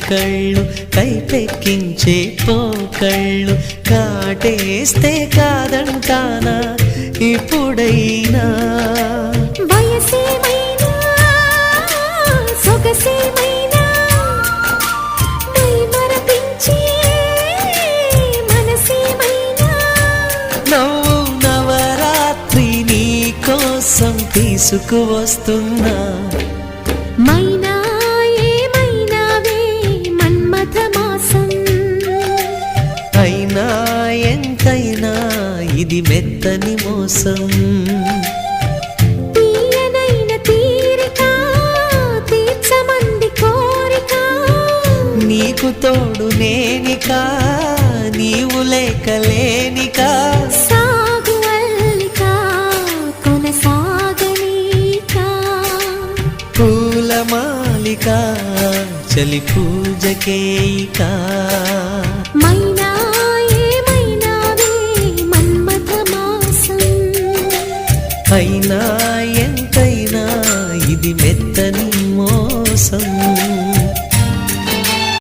కళ్ళు కైపెక్కించే పోకళ్ళు కాటేస్తే కాదంటానా ఇప్పుడైనా వయసేమైనా సొగసేమైనా మరపించే మనసేమైనా నవ్వు నవరాత్రి నీ కోసం తీసుకువస్తున్నా మైనా ఏమైనావే మన్మథ మాసం అయినా ఎంతైనా ఇది మెత్తని మోసం తీయనైన తీరిక తీర్చమంది కోరిక నీకు తోడు నేనిక నీవు లేకలేనిక సాగు అల్లిక కొనసాగనీక పూలమాలిక చలి పూజకేయిక మైనా ఏమైనావే మన్మథ మాసం అయినా